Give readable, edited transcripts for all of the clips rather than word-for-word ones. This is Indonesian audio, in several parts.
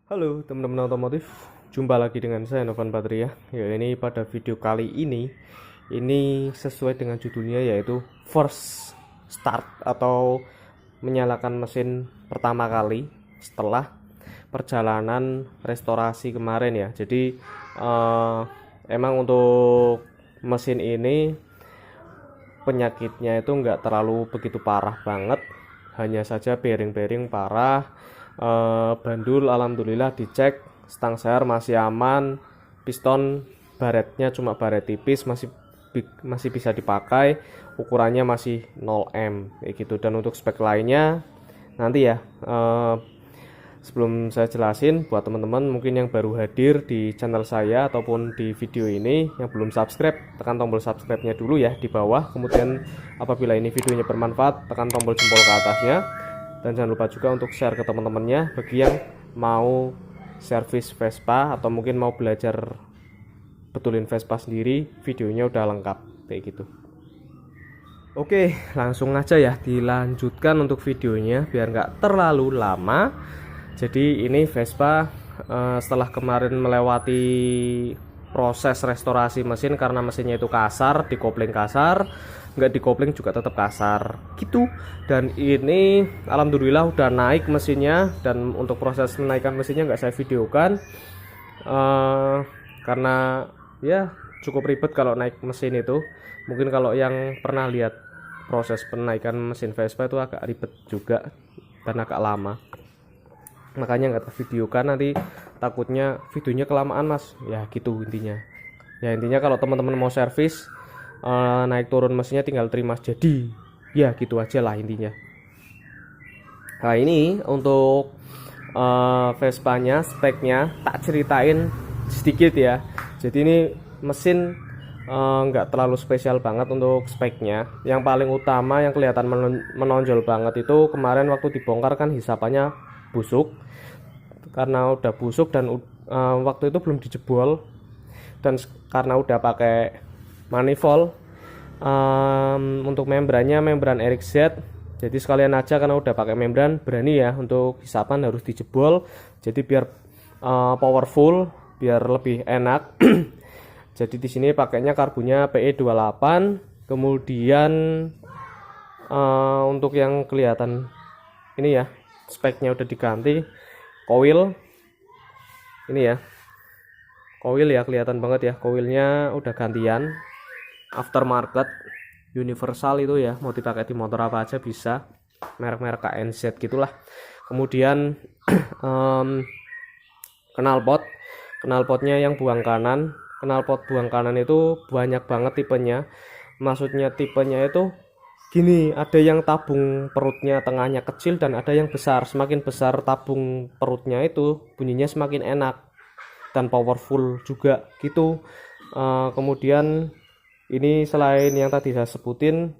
Halo teman-teman otomotif, jumpa lagi dengan saya Novan Patria. Ya, ini pada video kali ini sesuai dengan judulnya, yaitu first start atau menyalakan mesin pertama kali setelah perjalanan restorasi kemarin ya. Jadi emang untuk mesin ini penyakitnya itu nggak terlalu begitu parah banget, hanya saja bearing-bearing parah. Bandul alhamdulillah dicek, stang seher masih aman, piston baretnya cuma baret tipis, masih bisa dipakai, ukurannya masih 0M kayak gitu. Dan untuk spek lainnya nanti ya, sebelum saya jelasin, buat teman-teman mungkin yang baru hadir di channel saya ataupun di video ini yang belum subscribe, tekan tombol subscribe-nya dulu ya di bawah. Kemudian apabila ini videonya bermanfaat, tekan tombol jempol ke atasnya. Dan jangan lupa juga untuk share ke teman-temannya bagi yang mau servis Vespa atau mungkin mau belajar betulin Vespa sendiri, videonya udah lengkap kayak gitu. Oke, langsung aja ya dilanjutkan untuk videonya biar nggak terlalu lama. Jadi ini Vespa setelah kemarin melewati proses restorasi mesin karena mesinnya itu kasar, dikopling kasar, nggak dikopling juga tetap kasar gitu. Dan ini alhamdulillah udah naik mesinnya, dan untuk proses menaikkan mesinnya nggak saya videokan karena ya cukup ribet kalau naik mesin itu. Mungkin kalau yang pernah lihat proses penaikan mesin Vespa itu agak ribet juga dan agak lama, makanya nggak tervideokan, nanti takutnya videonya kelamaan mas ya gitu intinya. Ya intinya kalau teman-teman mau servis naik turun mesinnya tinggal terima jadi ya gitu aja lah intinya. Nah ini untuk Vespanya, speknya tak ceritain sedikit ya. Jadi ini mesin nggak terlalu spesial banget untuk speknya. Yang paling utama yang kelihatan menonjol banget itu kemarin waktu dibongkar kan hisapannya busuk, karena udah busuk dan waktu itu belum dijebol, dan karena udah pakai manifold untuk membrannya membran RXZ, jadi sekalian aja karena udah pakai membran, berani ya untuk hisapan harus dijebol, jadi biar powerful, biar lebih enak. Jadi di sini pakainya karbunya PE28. Kemudian untuk yang kelihatan ini ya, speknya udah diganti. Coil ini ya, coil ya kelihatan banget ya, coilnya udah gantian, aftermarket universal itu ya, mau dipakai di motor apa aja bisa, merek-merek KNZ gitulah. Kemudian knalpotnya yang buang kanan, knalpot buang kanan itu banyak banget tipenya. Maksudnya tipenya itu gini, ada yang tabung perutnya tengahnya kecil dan ada yang besar. Semakin besar tabung perutnya itu bunyinya semakin enak dan powerful juga gitu. Kemudian ini selain yang tadi saya sebutin,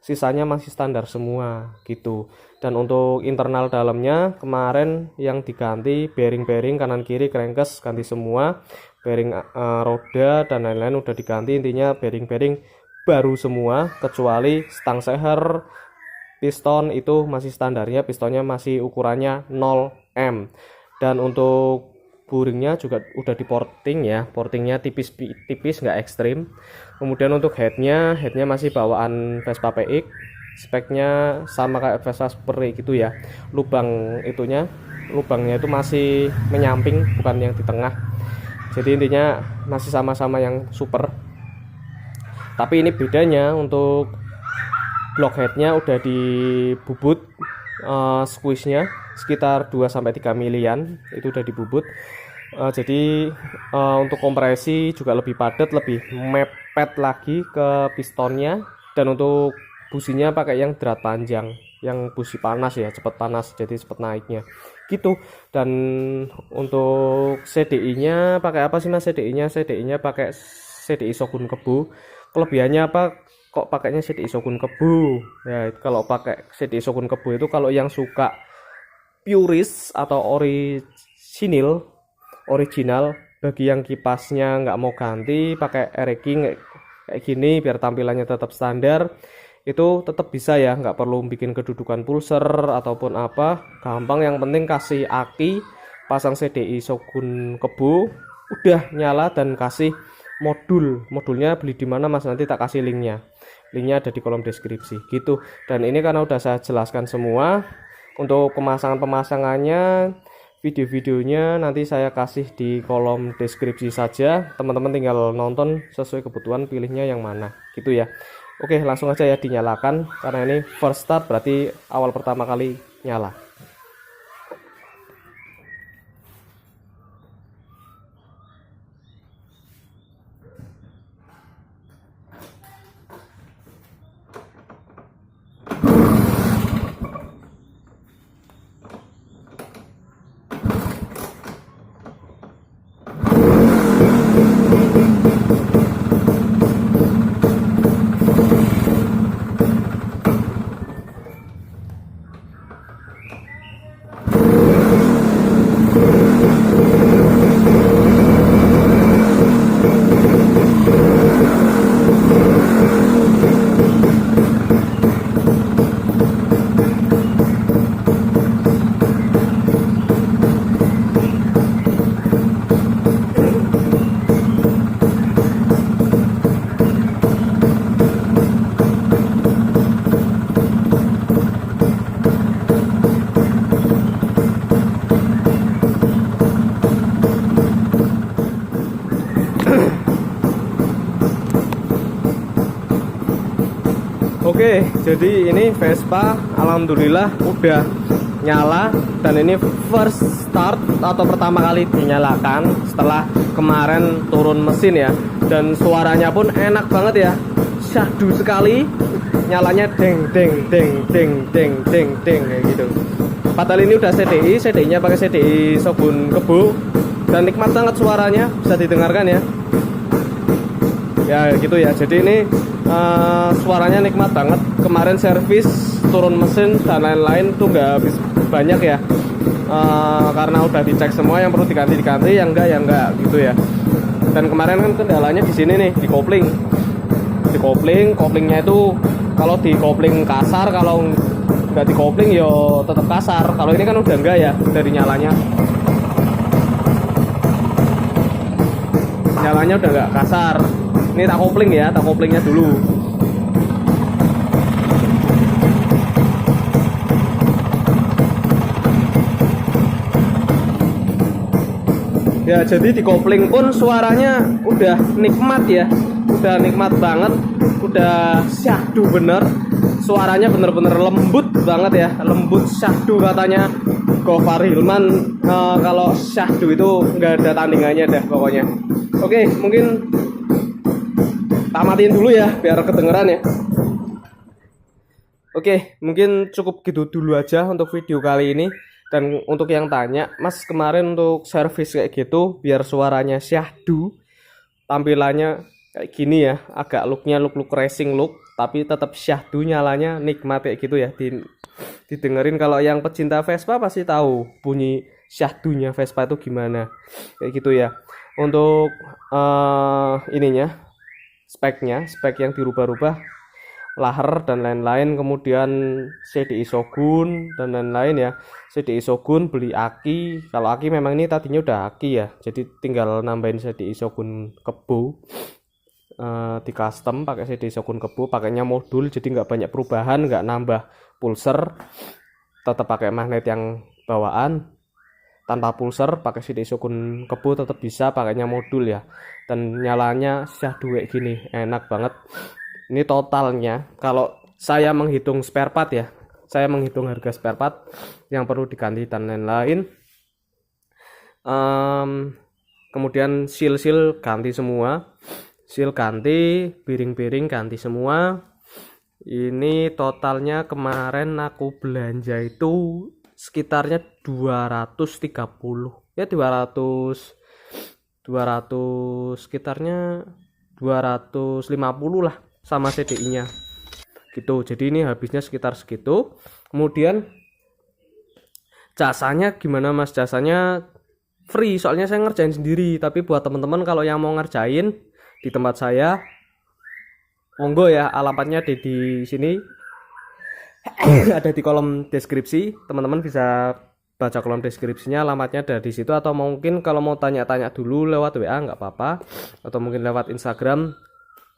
sisanya masih standar semua gitu. Dan untuk internal dalamnya kemarin yang diganti bearing-bearing kanan kiri crankcase ganti semua, bearing roda dan lain-lain udah diganti. Intinya bearing-bearing baru semua kecuali stang seher, piston itu masih standarnya, pistonnya masih ukurannya 0M. Dan untuk buringnya juga udah di porting ya, portingnya tipis nggak ekstrim. Kemudian untuk headnya masih bawaan Vespa PX, speknya sama kayak Vespa Super gitu ya. Lubangnya itu masih menyamping, bukan yang di tengah. Jadi intinya masih sama-sama yang super. Tapi ini bedanya untuk blockheadnya udah dibubut, squeeze-nya sekitar 2-3 milian itu udah dibubut. Jadi untuk kompresi juga lebih padat, lebih mepet lagi ke pistonnya. Dan untuk businya pakai yang drat panjang, yang busi panas ya, cepat panas, jadi cepat naiknya gitu. Dan untuk CDI-nya pakai apa sih mas? CDI-nya pakai CDI Shogun Kebu. Kelebihannya apa kok pakainya CDI Shogun Kebu ya? Kalau pakai CDI Shogun Kebu itu kalau yang suka purist atau original, bagi yang kipasnya nggak mau ganti, pakai R-King kayak gini biar tampilannya tetap standar, itu tetap bisa ya, nggak perlu bikin kedudukan pulser ataupun apa, gampang. Yang penting kasih aki pasang CDI Shogun Kebo, udah nyala dan kasih modulnya beli di mana Mas, nanti tak kasih linknya ada di kolom deskripsi gitu. Dan ini karena udah saya jelaskan semua, untuk pemasangannya, video-videonya nanti saya kasih di kolom deskripsi saja, teman-teman tinggal nonton sesuai kebutuhan, pilihnya yang mana gitu ya. Oke, langsung aja ya dinyalakan, karena ini first start berarti awal pertama kali nyala. Oke, jadi ini Vespa alhamdulillah udah nyala, dan ini first start atau pertama kali dinyalakan setelah kemarin turun mesin ya. Dan suaranya pun enak banget ya, syahdu sekali, nyalanya deng deng deng deng deng deng deng kayak gitu. Padahal ini udah CDI-nya pakai CDI Shogun Kebo, dan nikmat banget suaranya, bisa didengarkan ya. Ya gitu ya, jadi ini suaranya nikmat banget. Kemarin servis turun mesin dan lain-lain tuh nggak habis banyak ya, karena udah dicek semua, yang perlu diganti yang enggak gitu ya. Dan kemarin kan kendalanya di sini nih, di koplingnya itu kalau di kopling kasar, kalau nggak di kopling yo tetap kasar. Kalau ini kan udah enggak ya, dari nyalanya udah nggak kasar. Ini tak kopling ya, tak koplingnya dulu. Ya, jadi di kopling pun suaranya udah nikmat ya, udah nikmat banget, udah syahdu bener. Suaranya bener-bener lembut banget ya, lembut syahdu katanya Gofar Hilman. Kalau syahdu itu nggak ada tandingannya dah pokoknya. Oke, mungkin tamatin dulu ya biar kedengeran ya. Oke, mungkin cukup gitu dulu aja untuk video kali ini. Dan untuk yang tanya, Mas kemarin untuk servis kayak gitu biar suaranya syahdu, tampilannya kayak gini ya, agak looknya look racing look, tapi tetap syahdu, nyalanya nikmat kayak gitu ya. Didengerin, kalau yang pecinta Vespa pasti tahu bunyi syahdunya Vespa itu gimana kayak gitu ya. Untuk ininya, spek yang dirubah-rubah, laher dan lain-lain, kemudian CDI Shogun dan lain-lain ya. CDI Shogun beli aki, kalau aki memang ini tadinya udah aki ya, jadi tinggal nambahin CDI Shogun Kebo, di custom pakai CDI Shogun Kebo, pakainya modul, jadi nggak banyak perubahan, nggak nambah pulser, tetap pakai magnet yang bawaan. Tanpa pulser pakai CDI Shogun Kebo tetap bisa, pakainya modul ya. Dan nyalanya syahdu kayak gini, enak banget. Ini totalnya, kalau saya menghitung spare part ya, saya menghitung harga spare part yang perlu diganti dan lain-lain. Kemudian seal ganti semua, piring ganti semua. Ini totalnya kemarin aku belanja itu sekitarnya 230 ya, 200 sekitarnya 250 lah sama CDI-nya gitu. Jadi ini habisnya sekitar segitu. Kemudian jasanya gimana Mas? Jasanya free, soalnya saya ngerjain sendiri. Tapi buat teman-teman kalau yang mau ngerjain di tempat saya, monggo ya, alamatnya ada di sini ada di kolom deskripsi, teman-teman bisa baca kolom deskripsinya, alamatnya ada di situ, atau mungkin kalau mau tanya-tanya dulu lewat WA nggak apa-apa, atau mungkin lewat Instagram.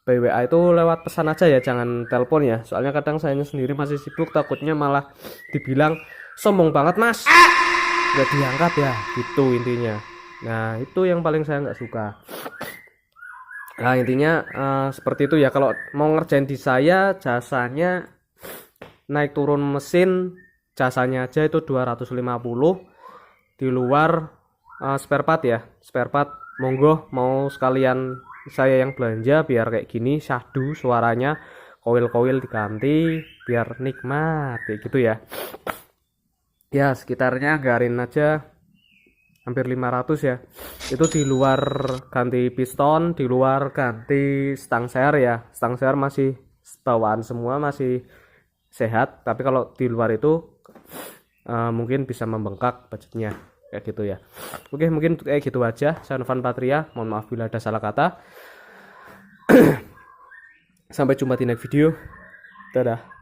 WA itu lewat pesan aja ya, jangan telepon ya, soalnya kadang saya sendiri masih sibuk, takutnya malah dibilang sombong banget mas, nggak diangkat ya, gitu intinya. Nah itu yang paling saya nggak suka. Nah intinya seperti itu ya. Kalau mau ngerjain di saya, jasanya naik turun mesin, jasanya aja itu 250. Di luar spare part ya, spare part monggo, mau sekalian saya yang belanja biar kayak gini syahdu suaranya, koil-koil diganti biar nikmat kayak gitu ya. Ya sekitarnya anggarin aja hampir 500 ya. Itu di luar ganti piston, di luar ganti stang seher ya. Stang seher masih bawaan semua, masih sehat, tapi kalau di luar itu mungkin bisa membengkak budgetnya kayak gitu ya. Oke, mungkin kayak gitu aja. Saya Novan Patria, mohon maaf bila ada salah kata. Sampai jumpa di next video. Dadah.